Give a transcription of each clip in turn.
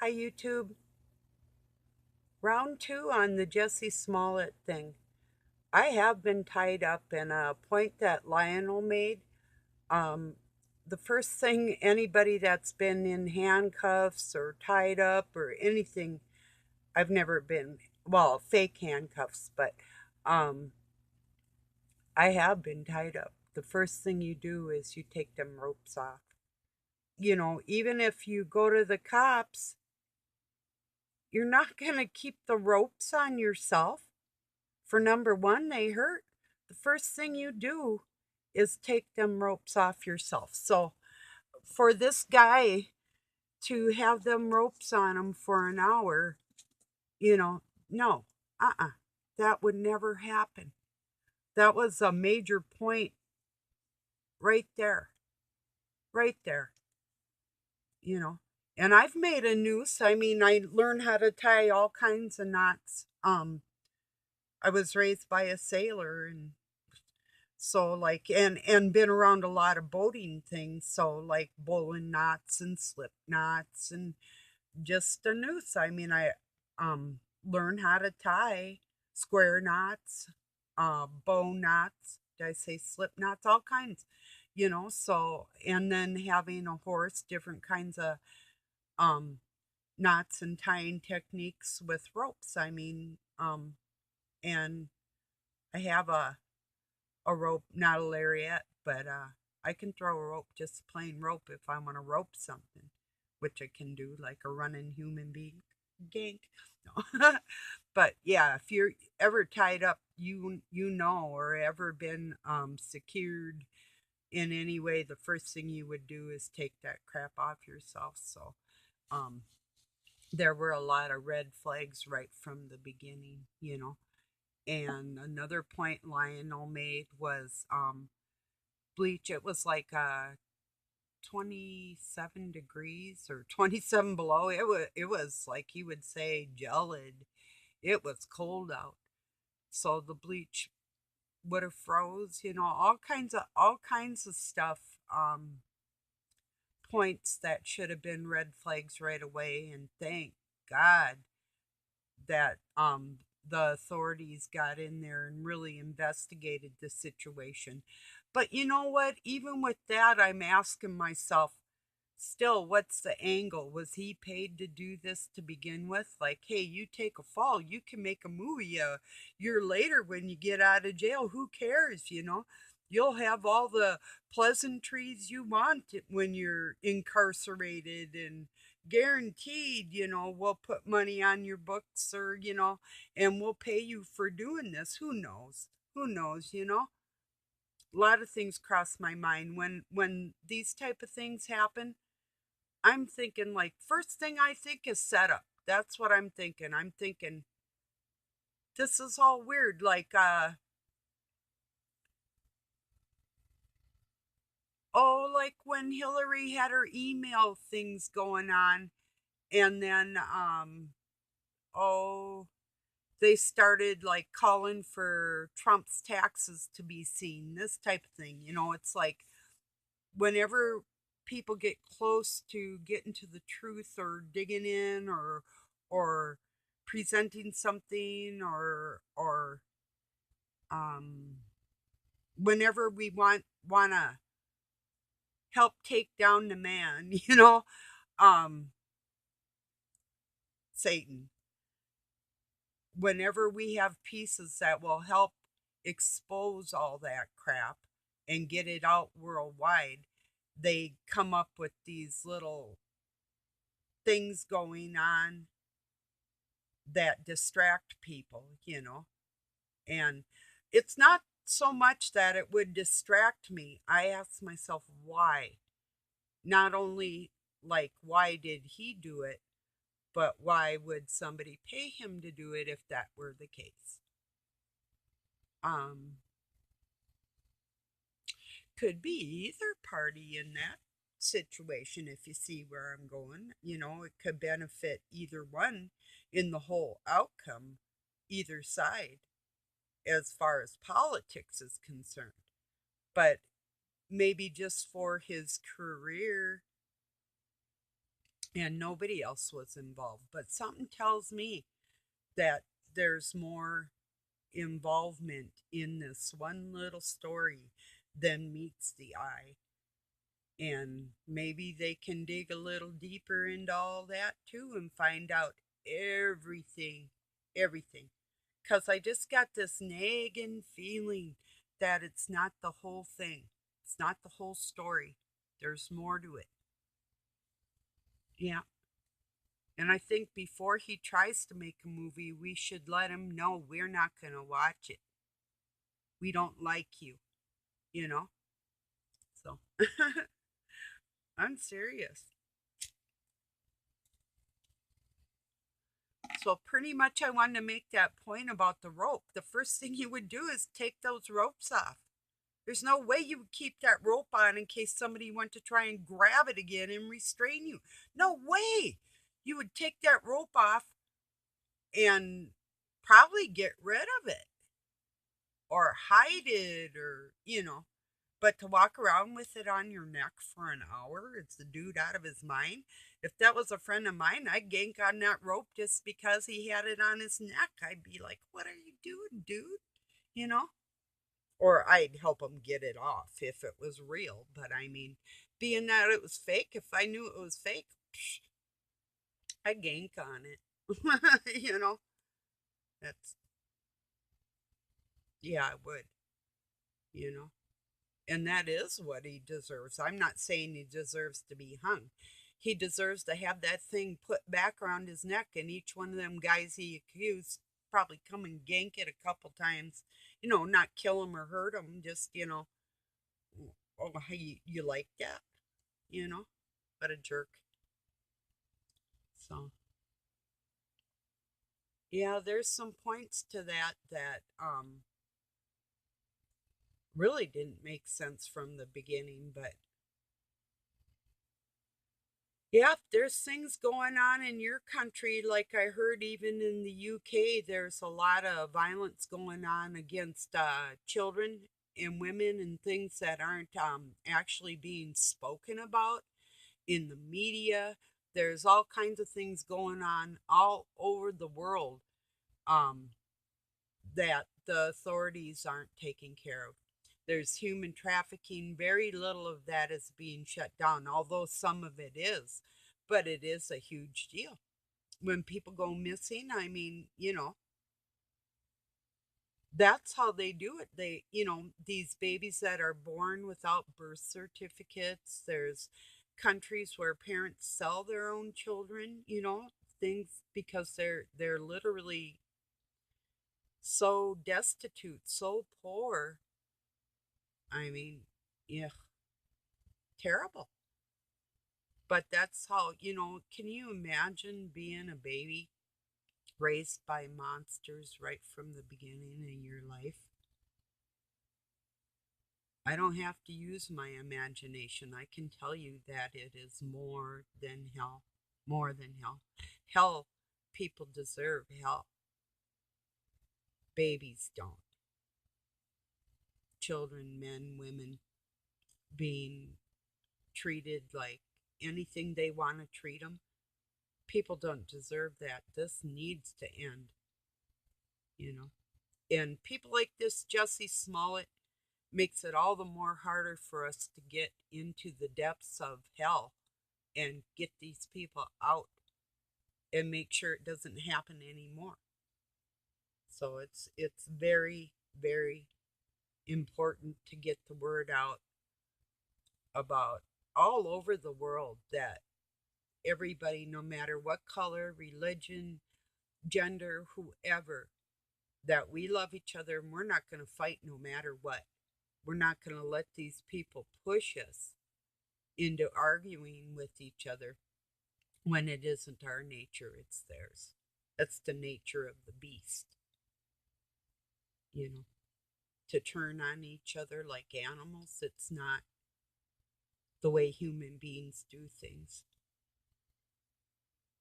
Hi, YouTube. Round two on the Jussie Smollette thing. I have been tied up in a point that Lionel made. Um, the first thing anybody that's been in handcuffs or tied up or anything, I've never been, well, fake handcuffs, but um, I have been tied up. The first thing you do is you take them ropes off. Even if you go to the cops, you're not going to keep the ropes on yourself. For number one, they hurt. The first thing you do is take them ropes off yourself. So for this guy to have them ropes on him for an hour, no, that would never happen. That was a major point right there, right there, you know. And I've made a noose. I mean, I learned how to tie all kinds of knots. I was raised by a sailor, and so like and been around a lot of boating things, so like bowline knots and slip knots and just a noose. I mean, I learned how to tie square knots, bow knots. Did I say slip knots? All kinds, so and then having a horse, different kinds of um knots and tying techniques with ropes. I mean, and I have a rope, not a lariat, but I can throw a rope, just plain rope, if I want to rope something, which I can do, like a running human being. Gank. No. But yeah, if you're ever tied up, or ever been secured in any way, the first thing you would do is take that crap off yourself. So um, there were a lot of red flags right from the beginning. And another point Lionel made was bleach. It was like 27 degrees or 27 below. It was like he would say gelid. It was cold out. So the bleach would have froze, all kinds of stuff, points that should have been red flags right away. And thank God that the authorities got in there and really investigated the situation. But you know what? Even with that, I'm asking myself, still, what's the angle? Was he paid to do this to begin with? Like, hey, you take a fall, you can make a movie a year later when you get out of jail. Who cares? You'll have all the pleasantries you want when you're incarcerated, and guaranteed, we'll put money on your books, or and we'll pay you for doing this. Who knows? Who knows? A lot of things cross my mind when these type of things happen. I'm thinking, like, first thing I think is setup. That's what I'm thinking. I'm thinking this is all weird. Like, like when Hillary had her email things going on, and then oh, they started like calling for Trump's taxes to be seen. This type of thing. It's like whenever people get close to getting to the truth or digging in, or presenting something, or um whenever we want to help take down the man, um Satan. Whenever we have pieces that will help expose all that crap and get it out worldwide, they come up with these little things going on that distract people. And it's not so much that it would distract me. I ask myself why. Not only like why did he do it, but why would somebody pay him to do it if that were the case? Um could be either party in that situation, if you see where I'm going. It could benefit either one in the whole outcome, either side, as far as politics is concerned. But maybe just for his career, and nobody else was involved. But something tells me that there's more involvement in this one little story than meets the eye. And maybe they can dig a little deeper into all that too and find out everything, everything. Because I just got this nagging feeling that it's not the whole thing, it's not the whole story. There's more to it. Yeah. And I think before he tries to make a movie, we should let him know we're not going to watch it. We don't like you, you know? So I'm serious. So pretty much I wanted to make that point about the rope. The first thing you would do is take those ropes off. There's no way you would keep that rope on in case somebody went to try and grab it again and restrain you. No way. You would take that rope off and probably get rid of it or hide it or, but to walk around with it on your neck for an hour, it's the dude out of his mind. If that was a friend of mine, I'd gank on that rope just because he had it on his neck. I'd be like, what are you doing, dude? You know? Or I'd help him get it off if it was real. But I mean, being that it was fake, if I knew it was fake, I'd gank on it. you know? That's, yeah, I would, you know? And that is what he deserves. I'm not saying he deserves to be hung. He deserves to have that thing put back around his neck, and each one of them guys he accused probably come and gank it a couple times. Not kill him or hurt him, just, oh, hey, you like that? You know? But a jerk. So, yeah, there's some points to that really didn't make sense from the beginning, but yeah, there's things going on in your country. Like I heard, even in the UK, there's a lot of violence going on against children and women and things that aren't actually being spoken about in the media. There's all kinds of things going on all over the world um, that the authorities aren't taking care of. There's human trafficking. Very little of that is being shut down, although some of it is. But it is a huge deal. When people go missing, I mean, that's how they do it. These babies that are born without birth certificates, there's countries where parents sell their own children, things because they're literally so destitute, so poor. I mean, yeah, terrible. But that's how, can you imagine being a baby raised by monsters right from the beginning in your life? I don't have to use my imagination. I can tell you that it is more than hell. More than hell. Hell, people deserve hell. Babies don't. Children, men, women being treated like anything they want to treat them. People don't deserve that. This needs to end, you know. And people like this Jussie Smollett makes it all the more harder for us to get into the depths of hell and get these people out and make sure it doesn't happen anymore. So it's very, very important to get the word out about all over the world that everybody, no matter what color, religion, gender, whoever, that we love each other and we're not going to fight no matter what. We're not going to let these people push us into arguing with each other when it isn't our nature, it's theirs. That's the nature of the beast, you know, to turn on each other like animals. It's not the way human beings do things.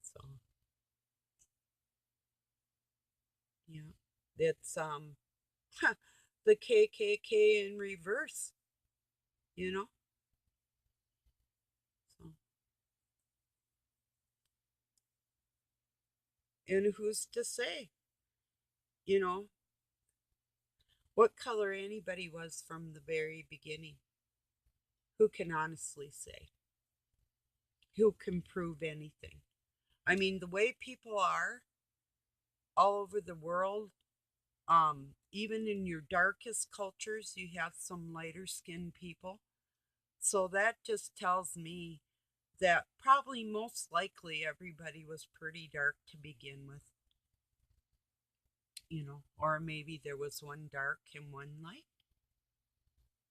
So, yeah, it's the KKK in reverse, you know. So And who's to say, you know, what color anybody was from the very beginning? Who can honestly say? Who can prove anything? I mean, the way people are all over the world, even in your darkest cultures, you have some lighter skinned people. So that just tells me that probably most likely everybody was pretty dark to begin with, or maybe there was one dark and one light,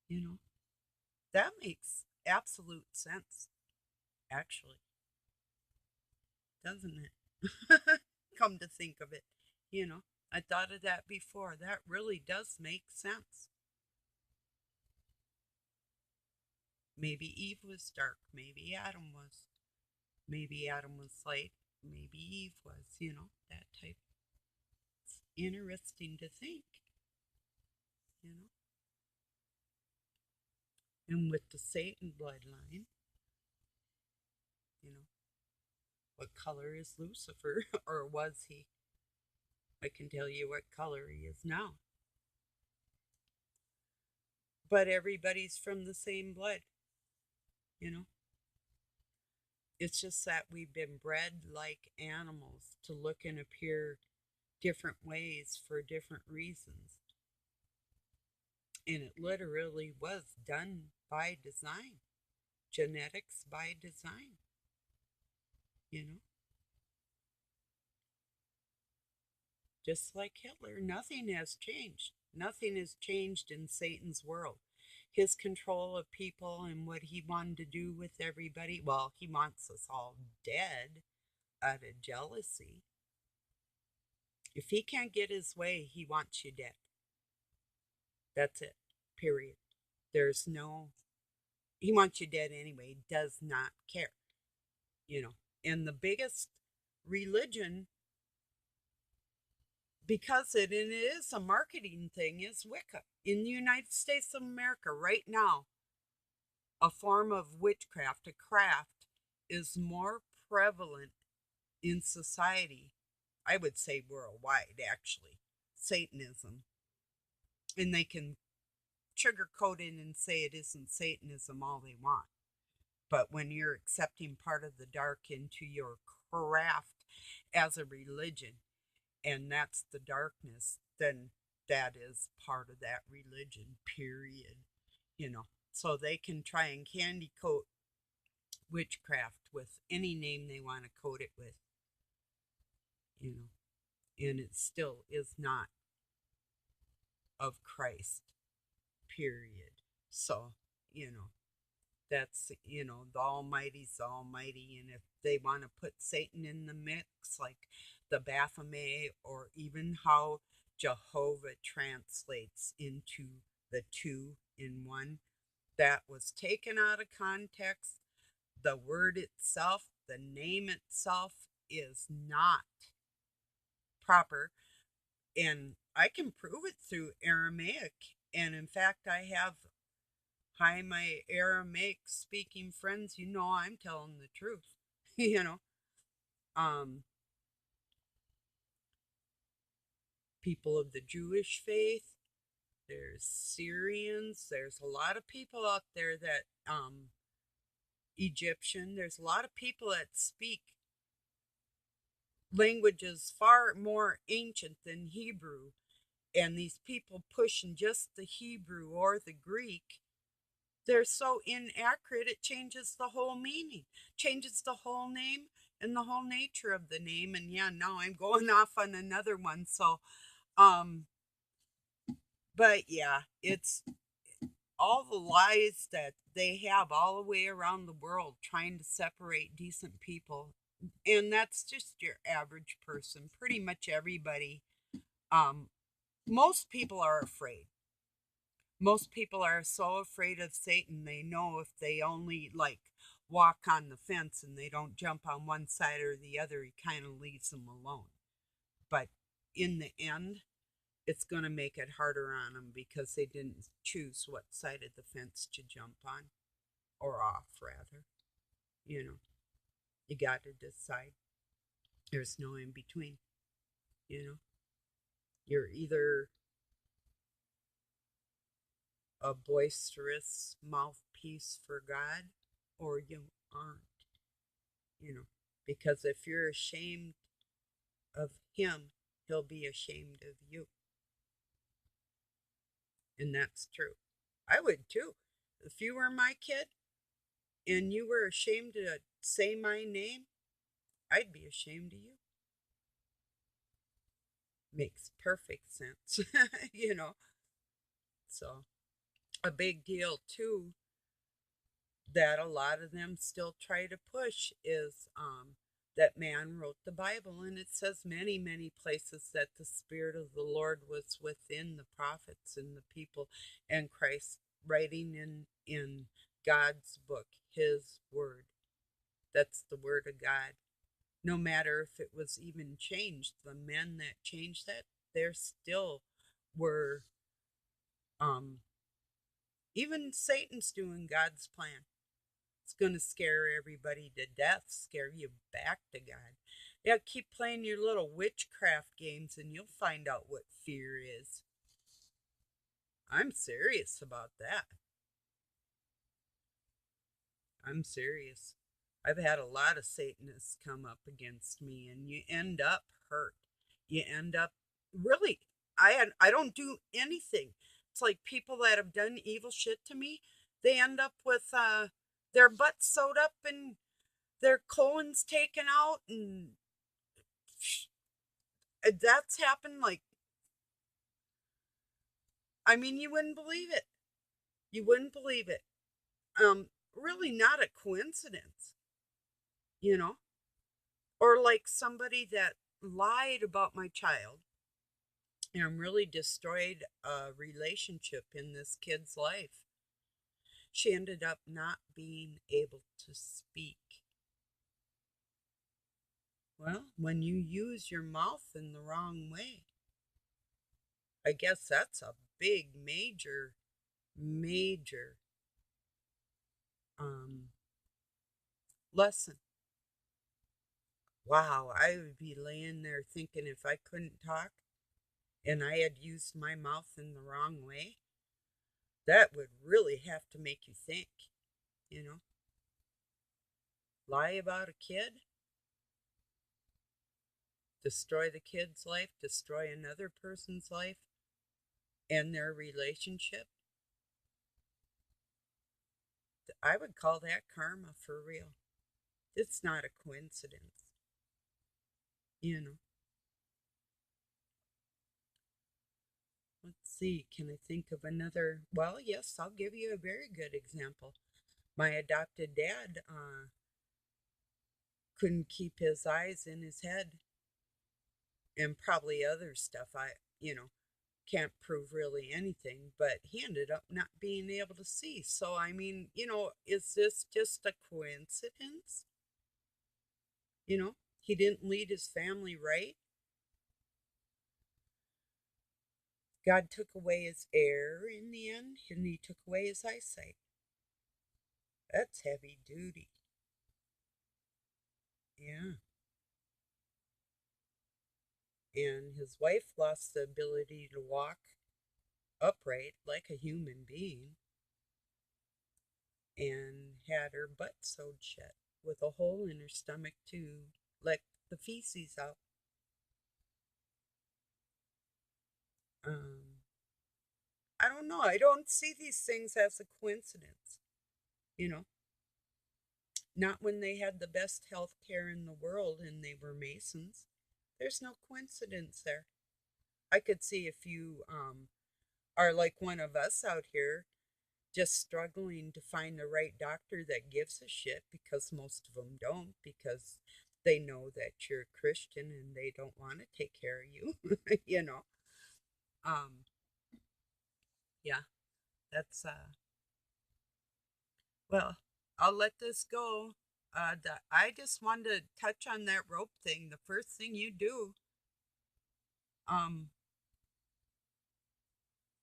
you know. That makes absolute sense, actually, doesn't it? Come to think of it, you know. I thought of that before. That really does make sense. Maybe Eve was dark. Maybe Adam was. Maybe Adam was light. Maybe Eve was, that type. It's interesting to think, you know. And with the Satan bloodline, you know, what color is Lucifer? Or was he? I can tell you what color he is now. But everybody's from the same blood, you know. It's just that we've been bred like animals to look and appear different ways for different reasons. And it literally was done by design, genetics by design, you know. Just like Hitler, nothing has changed. Nothing has changed in Satan's world. His control of people and what he wanted to do with everybody, well, he wants us all dead out of jealousy. If he can't get his way, he wants you dead. That's it, period. There's no, he wants you dead anyway, does not care, you know. And the biggest religion, because it is a marketing thing, is Wicca. In the United States of America right now, a form of witchcraft, a craft, is more prevalent in society, I would say worldwide, actually. Satanism. And they can sugarcoat it and say it isn't Satanism all they want. But when you're accepting part of the dark into your craft as a religion, and that's the darkness, then that is part of that religion, period. You know, so they can try and candy coat witchcraft with any name they want to coat it with, you know, and it still is not of Christ, period. So, you know, that's, the Almighty's the Almighty. And if they want to put Satan in the mix, like the Baphomet, or even how Jehovah translates into the two in one, that was taken out of context. The word itself, the name itself, is not proper. And I can prove it through Aramaic. And in fact, I have, hi, my Aramaic speaking friends, I'm telling the truth. you know, um, people of the Jewish faith, there's Syrians, there's a lot of people out there that, Egyptian, there's a lot of people that speak languages far more ancient than Hebrew. And these people pushing just the Hebrew or the Greek, they're so inaccurate, it changes the whole meaning, changes the whole name and the whole nature of the name. And yeah, now I'm going off on another one. So, um, but yeah, it's all the lies that they have all the way around the world trying to separate decent people. And that's just your average person. Pretty much everybody, um, most people are afraid. Most people are so afraid of Satan, they know if they only like walk on the fence and they don't jump on one side or the other, he kind of leaves them alone. But in the end, it's going to make it harder on them because they didn't choose what side of the fence to jump on, or off, rather. You know, you got to decide. There's no in between. You know, you're either a boisterous mouthpiece for God or you aren't, you know, because if you're ashamed of Him, He'll be ashamed of you. And that's true. I would too. If you were my kid and you were ashamed to say my name, I'd be ashamed of you. Makes perfect sense, you know. So, a big deal too that a lot of them still try to push is that man wrote the Bible, and it says many places that the Spirit of the Lord was within the prophets and the people, and Christ writing in God's book, His Word. That's the Word of God. No matter if it was even changed, the men that changed that, there still were, um, even Satan's doing God's plan. It's going to scare everybody to death, scare you back to God. Yeah, keep playing your little witchcraft games and you'll find out what fear is. I'm serious about that. I'm serious. I've had a lot of Satanists come up against me, and you end up hurt. You end up really. I don't do anything. It's like people that have done evil shit to me. They end up with their butts sewed up and their colons taken out, and that's happened. Like, I mean, you wouldn't believe it. You wouldn't believe it. Really not a coincidence, you know. Or like somebody that lied about my child and really destroyed a relationship in this kid's life. She ended up not being able to speak. Well, when you use your mouth in the wrong way, I guess that's a big, major um, lesson. Wow, I would be laying there thinking if I couldn't talk and I had used my mouth in the wrong way, that would really have to make you think, you know? Lie about a kid, destroy the kid's life, destroy another person's life and their relationship. I would call that karma for real. It's not a coincidence, you know? Let's see, can I think of another? Well, yes, I'll give you a very good example. My adopted dad couldn't keep his eyes in his head, and probably other stuff. Can't prove really anything, but he ended up not being able to see. So, I mean, is this just a coincidence? He didn't lead his family right. God took away his air in the end, and he took away his eyesight. That's heavy duty. Yeah. And his wife lost the ability to walk upright like a human being and had her butt sewed shut with a hole in her stomach to let the feces out. Um, I don't know. I don't see these things as a coincidence, you know. Not when they had the best health care in the world and they were Masons. There's no coincidence there. I could see if you are like one of us out here just struggling to find the right doctor that gives a shit, because most of them don't, because they know that you're a Christian and they don't want to take care of you, you know. Um, yeah, that's well, I'll let this go. I just wanted to touch on that rope thing. The first thing you do, um,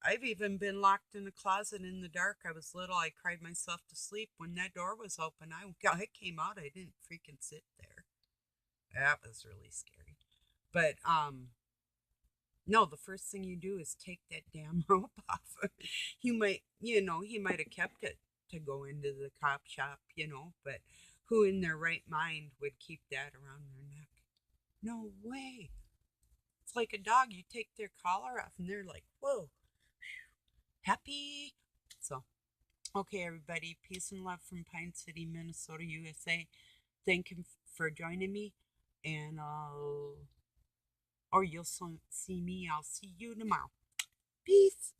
I've even been locked in a closet in the dark. I was little. I cried myself to sleep when that door was open. I came out. I didn't freaking sit there. That was really scary. But No, the first thing you do is take that damn rope off. You might, he might have kept it to go into the cop shop, but who in their right mind would keep that around their neck? No way. It's like a dog. You take their collar off and they're like, whoa, happy. So, okay, everybody, peace and love from Pine City, Minnesota, USA. Thank you for joining me, and or you'll see me. I'll see you tomorrow. Peace.